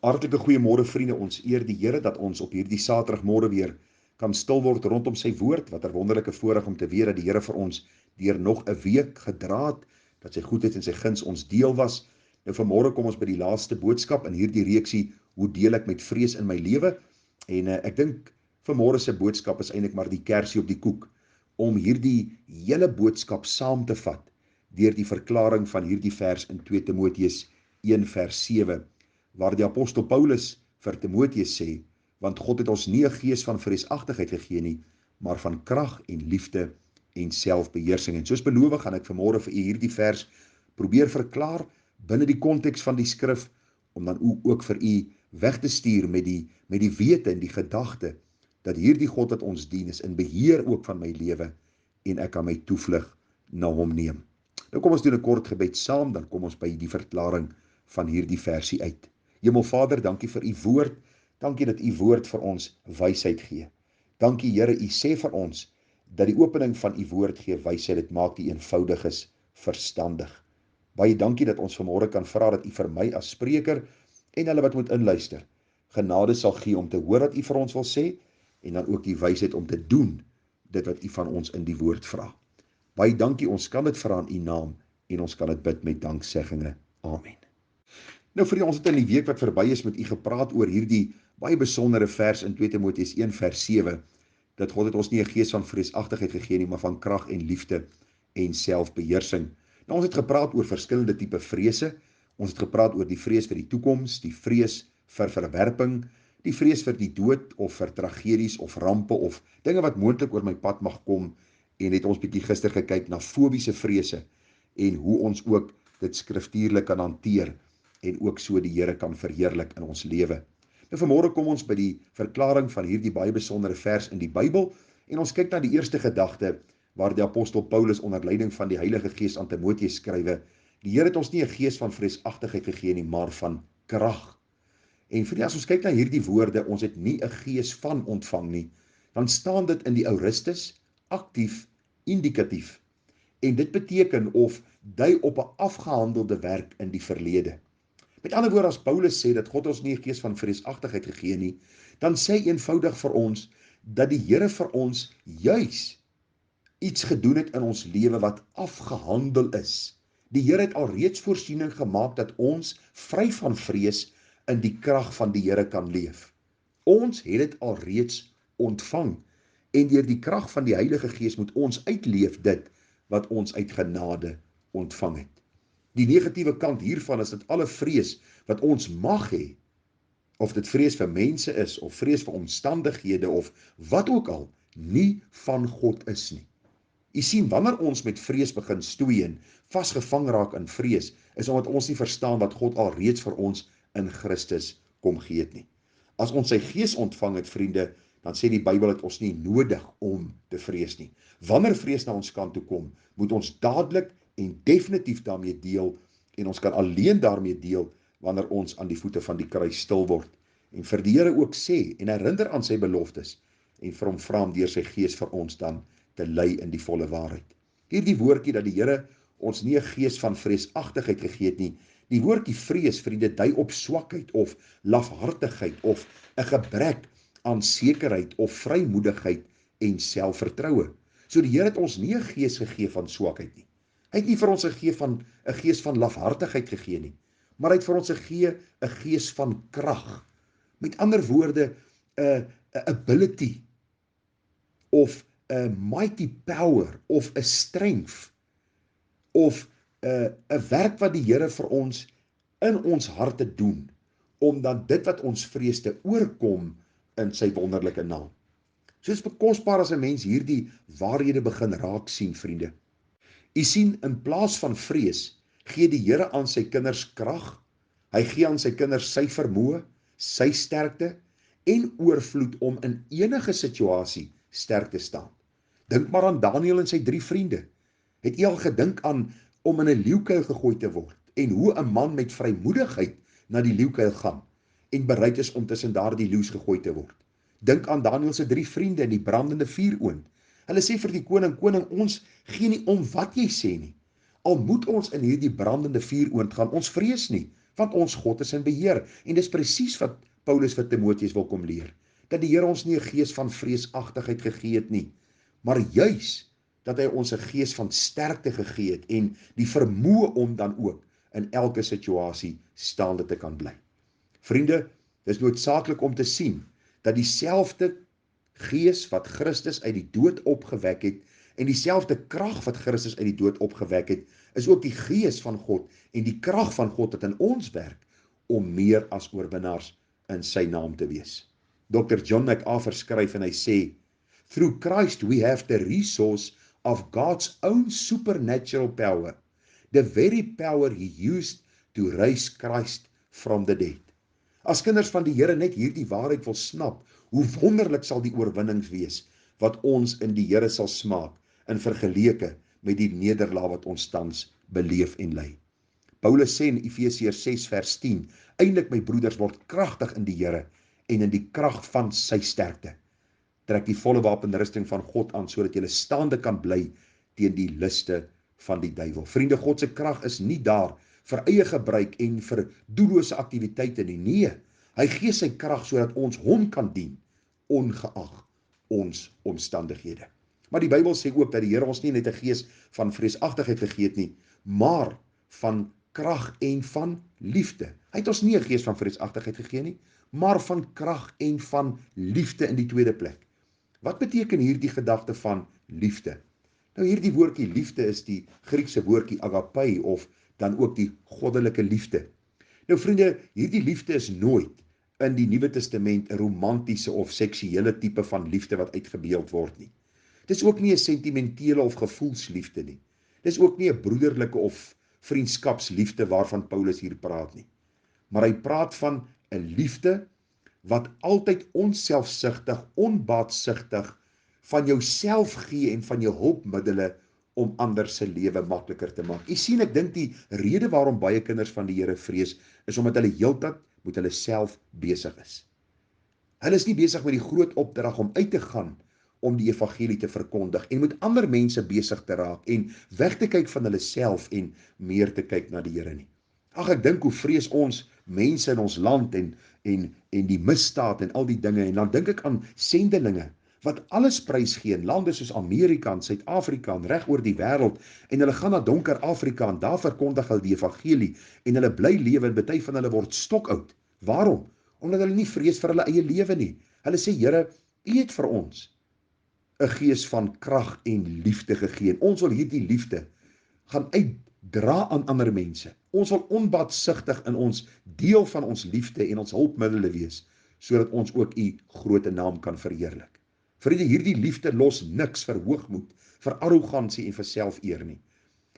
Hartlike goeiemôre vriende, ons eer die Here dat ons op hierdie Saterdagmôre weer kan stil word rondom sy woord. Wat 'n wonderlike voorreg om te weet dat die Here vir ons deur nog 'n week gedra het, dat sy goedheid en sy guns ons deel was. Nou vanmôre kom ons by die laaste boodskap in hierdie reeksie, hoe deel ek met vrees in my lewe? En ek dink vanmôre se boodskap is eintlik maar die kersie op die koek, om hierdie hele boodskap saam te vat deur die verklaring van hierdie vers in 2 Timoteus 1 vers 7, waar die apostel Paulus vir Timoteus sê, want God het ons nie 'n gees van vreesagtigheid gegee nie, maar van krag en liefde en selfbeheersing. En soos beloof gaan ek vanmôre vir u hierdie vers probeer verklaar binne die konteks van die skrif, om dan ook vir u weg te stuur met die wete en die gedagte dat hierdie God wat ons dien is in beheer ook van my lewe en ek kan my toevlug na hom neem. Nou kom ons doen 'n kort gebed saam, dan kom ons by die verklaring van hierdie versie uit. Hemelvader, dankie vir u woord. Dankie dat u woord vir ons wysheid gee. Dankie Here, u sê vir ons dat die opening van u woord gee wysheid, dit maak die eenvoudiges verstandig. Baie dankie dat ons vanmôre kan vra dat u vir my as spreker en hulle wat moet inluister, genade sal gee om te hoor wat u vir ons wil sê en dan ook die wysheid om te doen dit wat u van ons in die woord vra. Baie dankie, ons kan dit vra in u naam en ons kan dit bid met danksegginge. Amen. Nou vriende, ons het in die week wat verby is met u gepraat oor hierdie baie besondere vers in 2 Timoteus 1 vers 7, dat God het ons nie 'n gees van vreesagtigheid gegee nie, maar van krag en liefde en selfbeheersing. Nou ons het gepraat oor verskillende tipe vrese. Ons het gepraat oor die vrees vir die toekoms, die vrees vir verwerping, die vrees vir die dood of vir tragedies of rampe of dinge wat moontlik oor my pad mag kom, en het ons bietjie gister gekyk na fobiese vrese en hoe ons ook dit skriftuurlik kan hanteer en ook so die Here kan verheerlik in ons lewe. Nou vanmôre kom ons by die verklaring van hierdie baie besondere vers in die Bybel en ons kyk na die eerste gedagte waar die apostel Paulus onder leiding van die Heilige Gees aan Timoteus skrywe: die Here het ons nie 'n gees van vreesagtigheid gegee nie, maar van krag. En vriende, as ons kyk na hierdie woorde, ons het nie 'n gees van ontvang nie, dan staan dit in die Aorist, aktief, indikatief. En dit beteken of dui op 'n afgehandelde werk in die verlede. Met ander woorde, as Paulus sê dat God ons nie 'n gees van vreesagtigheid gegee nie, dan sê hy eenvoudig vir ons dat die Here vir ons juis iets gedoen het in ons lewe wat afgehandel is. Die Here het alreeds voorsiening gemaak dat ons vry van vrees in die krag van die Here kan leef. Ons het dit alreeds ontvang en deur die krag van die Heilige Gees moet ons uitleef dit wat ons uit genade ontvang het. Die negatiewe kant hiervan is dat alle vrees wat ons mag hê, of dit vrees vir mense is, of vrees vir omstandighede, of wat ook al, nie van God is nie. U sien, wanneer ons met vrees begin stoei en vasgevang raak in vrees, is omdat ons nie verstaan wat God alreeds vir ons in Christus kom gee het nie. As ons sy gees ontvang het, vriende, dan sê die Bybel dat ons nie nodig om te vrees nie. Wanneer vrees na ons kant toe kom, moet ons dadelik en definitief daarmee deel, en ons kan alleen daarmee deel wanneer ons aan die voete van die kruis stil word en vir die Here ook sê en herinner aan sy beloftes en vir hom vra om deur sy gees vir ons dan te lei in die volle waarheid. Hierdie woordjie dat die Here ons nie 'n gees van vreesagtigheid gegee het nie, die woordjie vrees, vriende, dui op swakheid of lafhartigheid of 'n gebrek aan sekerheid of vrymoedigheid en selfvertroue. So die Here het ons nie 'n gees gegee van swakheid nie. Hy het nie vir ons 'n gees van lafhartigheid gegee nie, maar hy het vir ons 'n gees van krag. Met ander woorde, 'n ability of 'n mighty power of 'n strength of 'n werk wat die Here vir ons in ons harte doen om dan dit wat ons vrees te oorkom in sy wonderlike naam. So is bekosbaar as 'n mens hierdie waarhede begin raak sien, vriende. U sien, in plaas van vrees, gee die Here aan sy kinders krag. Hy gee aan sy kinders sy vermoë, sy sterkte en oorvloed om in enige situasie sterk te staan. Dink maar aan Daniël en sy 3 vriende. Het u al gedink aan om in 'n leeukuil gegooi te word en hoe 'n man met vrymoedigheid na die leeukuil gaan en bereid is om tussen daardie leeu's gegooi te word? Dink aan Daniël se 3 vriende in die brandende vuuroond. Hulle sê vir die koning, ons gee nie om wat jy sê nie. Al moet ons in hierdie brandende vuuroond gaan, ons vrees nie, Want ons God is in beheer. En dis presies wat Paulus vir Timoteus wil kom leer. Dat die Here ons nie 'n gees van vreesagtigheid gegee het nie, maar juis dat hy ons 'n gees van sterkte gegee het en die vermoë om dan ook in elke situasie staande te kan bly. Vriende, dis noodsaaklik om te sien dat dieselfde gees wat Christus uit die dood opgewek het en dieselfde krag wat Christus uit die dood opgewek het, is ook die gees van God en die krag van God wat in ons werk om meer as oorwinnaars in sy naam te wees. Dr. John MacArthur skryf en hy sê, "Through Christ we have the resource of God's own supernatural power, the very power he used to raise Christ from the dead." As kinders van die Here net hierdie waarheid wil snap, hoe wonderlik sal die oorwinnings wees wat ons in die Here sal smaak in vergeleke met die nederlaag wat ons tans beleef en ly. Paulus sê in Efesiërs 6 vers 10, "Eindelik my broeders, word kragtig in die Here en in die krag van sy sterkte. Trek die volle wapenrusting van God aan sodat jy staande kan bly teen die liste van die duiwel." Vriende, God se krag is nie daar vir eie gebruik en vir doellose aktiwiteite nie. Nee, hy gee sy krag sodat ons hom kan dien, ongeag ons omstandighede. Maar die Bybel sê ook dat die Here ons nie net 'n gees van vreesagtigheid gegee het nie, maar van krag en van liefde. Hy het ons nie 'n gees van vreesagtigheid gegee nie, maar van krag en van liefde in die tweede plek. Wat beteken hierdie gedagte van liefde? Nou hierdie woordjie liefde is die Griekse woordjie agape of dan ook die goddelike liefde. Nou vriende, hierdie liefde is nooit in die Nuwe Testament 'n romantiese of seksuele tipe van liefde wat uitgebeeld word nie. Dis ook nie 'n sentimentele of gevoelsliefde nie. Dis ook nie 'n broederlike of vriendskapsliefde waarvan Paulus hier praat nie. Maar hy praat van 'n liefde wat altyd onselfsugtig, onbaatsugtig van jouself gee en van jou hulpmiddele om ander se lewe makliker te maak. Jy sien, ek dink die rede waarom baie kinders van die Here vrees, is omdat hulle heeltyd met hulle self besig is. Hulle is nie besig met die groot opdrag om uit te gaan om die evangelie te verkondig en met ander mense besig te raak en weg te kyk van hulle self en meer te kyk na die Here nie. Ag, ek dink hoe vrees ons mense in ons land en die misdaad en al die dinge, en dan dink ek aan sendelinge wat alles prys gee in lande soos Amerika en Suid-Afrika en reg oor die wêreld, en hulle gaan na donker Afrika en daar verkondig hulle die evangelie en hulle bly lewe en party van hulle word stokoud. Waarom? Omdat hulle nie vrees vir hulle eie lewe nie. Hulle sê, Here, U het vir ons 'n gees van krag en liefde gegee en ons wil hierdie liefde gaan uitdra aan ander mense. Ons wil onbaatsugtig in ons deel van ons liefde en ons hulpmiddele wees, sodat ons ook U groot naam kan verheerlik. Vriende, hierdie liefde los niks vir hoogmoed, vir arrogansie en vir selfeer nie.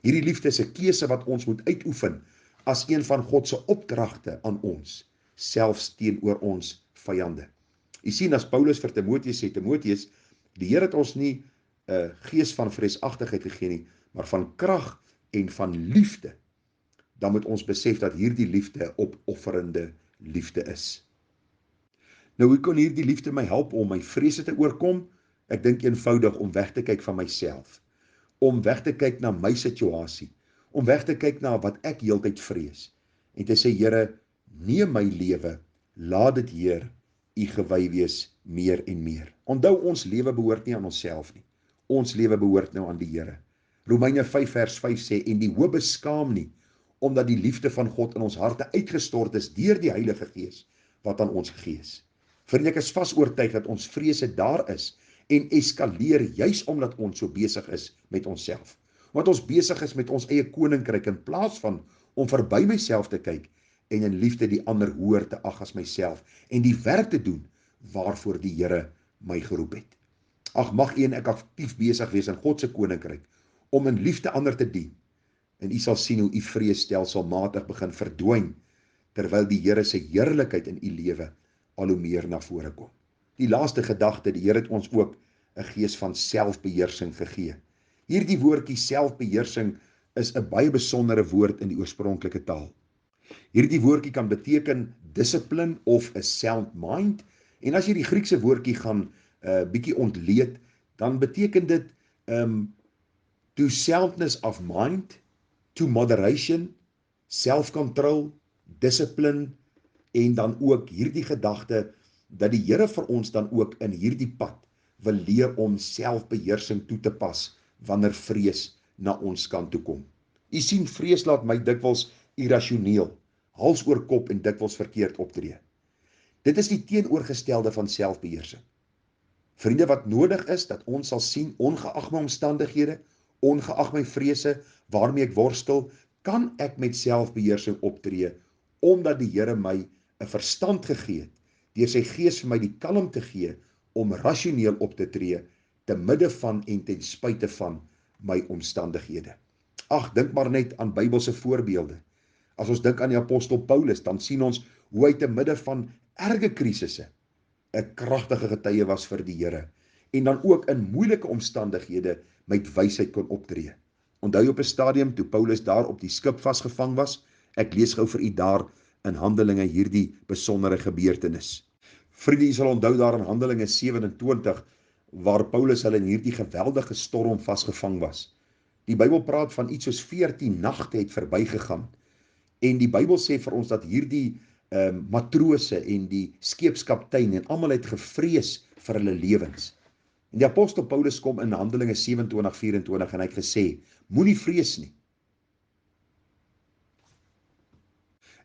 Hierdie liefde is 'n keuse wat ons moet uitoefen as een van God se opdragte aan ons, selfs teenoor ons vyande. U sien, as Paulus vir Timoteus sê, Timoteus, die Here het ons nie 'n gees van vreesagtigheid gegee nie, maar van krag en van liefde. Dan moet ons besef dat hierdie liefde 'n opofferende liefde is. Nou, hoe kan hierdie liefde my help om my vrese te oorkom? Ek dink eenvoudig om weg te kyk van myself, om weg te kyk na my situasie, om weg te kyk na wat ek heeltyd vrees, en te sê, Here, neem my lewe, laat dit, Heer, U gewy wees meer en meer. Onthou, ons lewe behoort nie aan onsself nie. Ons lewe behoort nou aan die Here. Romeine 5 vers 5 sê, en die hoop beskaam nie, omdat die liefde van God in ons harte uitgestort is deur die Heilige Gees wat aan ons gegee is. Vriende, ek is vas oortuig dat ons vrese daar is en eskaleer juis omdat ons so besig is met onsself. Omdat ons besig is met ons eie koninkryk in plaas van om verby myself te kyk en in liefde die ander hoër te ag as myself en die werk te doen waarvoor die Here my geroep het. Ag, mag u en ek aktief besig wees in God se koninkryk om in liefde ander te dien. En u sal sien hoe u vrees stelselmatig begin verdwyn terwyl die Here se heerlikheid in u lewe al hoe meer na vore kom. Die laaste gedagte, die Here het ons ook 'n gees van selfbeheersing gegee. Hierdie woordjie selfbeheersing is 'n baie besondere woord in die oorspronklike taal. Hierdie woordjie kan beteken discipline of 'n sound mind, en as jy die Griekse woordjie gaan bietjie ontleed, dan beteken dit to soundness of mind, to moderation, self-control, dissipline en dan ook hierdie gedagte dat die Here vir ons dan ook in hierdie pad wil leer om selfbeheersing toe te pas wanneer vrees na ons kant toe kom. U sien, vrees laat my dikwels irrasioneel, hals oor kop en dikwels verkeerd optree. Dit is die teenoorgestelde van selfbeheersing. Vriende, wat nodig is, dat ons sal sien, ongeag my omstandighede, ongeag my vrese, waarmee ek worstel, kan ek met selfbeheersing optree, omdat die Here my 'n verstand gegee het, deur sy Gees vir my die kalmte gee, om rasioneel op te tree, te midde van en ten spyte van my omstandighede. Ag, dink maar net aan Bybelse voorbeelde. As ons dink aan die apostel Paulus, dan sien ons hoe hy te midde van erge krisisse 'n kragtige getuie was vir die Here, en dan ook in moeilike omstandighede met wysheid kon optree. Onthou jy op 'n stadium toe Paulus daar op die skip vasgevang was? Ek lees gou vir u daar in Handelinge hierdie besondere gebeurtenis. Vriende, u sal onthou daar in Handelinge 27, waar Paulus hulle in hierdie geweldige storm vasgevang was. Die Bybel praat van iets soos 14 nagte het verbygegaan, en die Bybel sê vir ons dat hierdie matrose en die skeepskaptein en almal het gevrees vir hulle lewens. En die apostel Paulus kom in Handelinge 27:24 en hy het gesê, moenie vrees nie.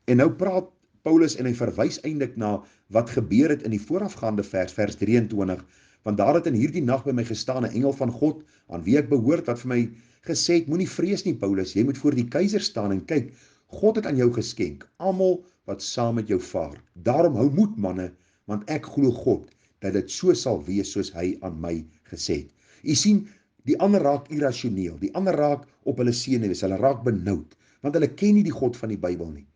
En nou praat Paulus en hy verwys eintlik na wat gebeur het in die voorafgaande vers 23, want daar het in hierdie nag by my gestaan 'n engel van God, aan wie ek behoort, wat vir my gesê het, moenie vrees nie Paulus, jy moet voor die keiser staan en kyk, God het aan jou geskenk, almal wat saam met jou vaar. Daarom hou moed manne, want ek glo God, dat dit so sal wees soos hy aan my gesê het. U sien, die ander raak irrasioneel, die ander raak op hulle senuwees, hulle raak benoud, want hulle ken nie die God van die Bybel nie.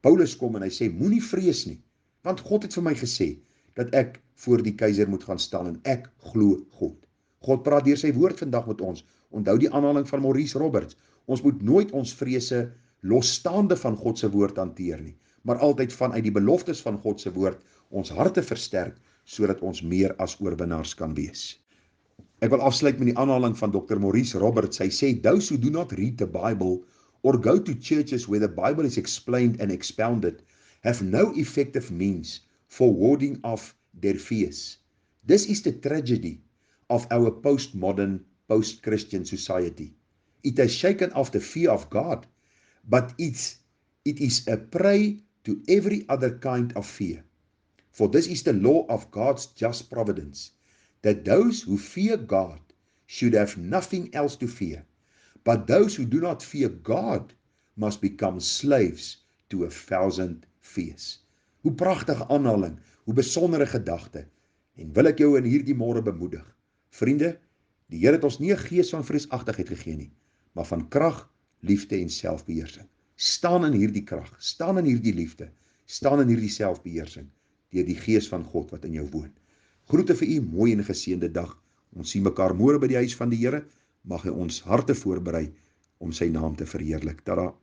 Paulus kom en hy sê, moenie vrees nie, want God het vir my gesê, dat ek voor die keiser moet gaan staan, en ek glo God. God praat deur sy woord vandag met ons. Onthou die aanhaling van Maurice Roberts, ons moet nooit ons vrese losstaande van God se woord hanteer nie, maar altyd vanuit die beloftes van God se woord ons harte versterk, sodat ons meer as oorwinnaars kan wees. Ek wil afsluit met die aanhaling van Dr. Maurice Roberts. Hy sê, those who do not read the Bible or go to churches where the Bible is explained and expounded have no effective means for warding off their fears. This is the tragedy of our postmodern, post-Christian society. It has shaken off the fear of God, but it is a prey to every other kind of fear. For this is the law of God's just providence, that those who fear God should have nothing else to fear, but those who do not fear God must become slaves to 1,000 fears. Hoe pragtige aanhaling, hoe besondere gedagte, en wil ek jou in hierdie môre bemoedig. Vriende, die Here het ons nie 'n gees van vreesagtigheid gegee nie, maar van krag, liefde en selfbeheersing. Staan in hierdie krag, staan in hierdie liefde, staan in hierdie selfbeheersing, deur die Gees van God wat in jou woon. Groete vir u, mooi en geseënde dag. Ons sien mekaar môre by die huis van die Here. Mag hy ons harte voorberei om sy naam te verheerlik. Tada.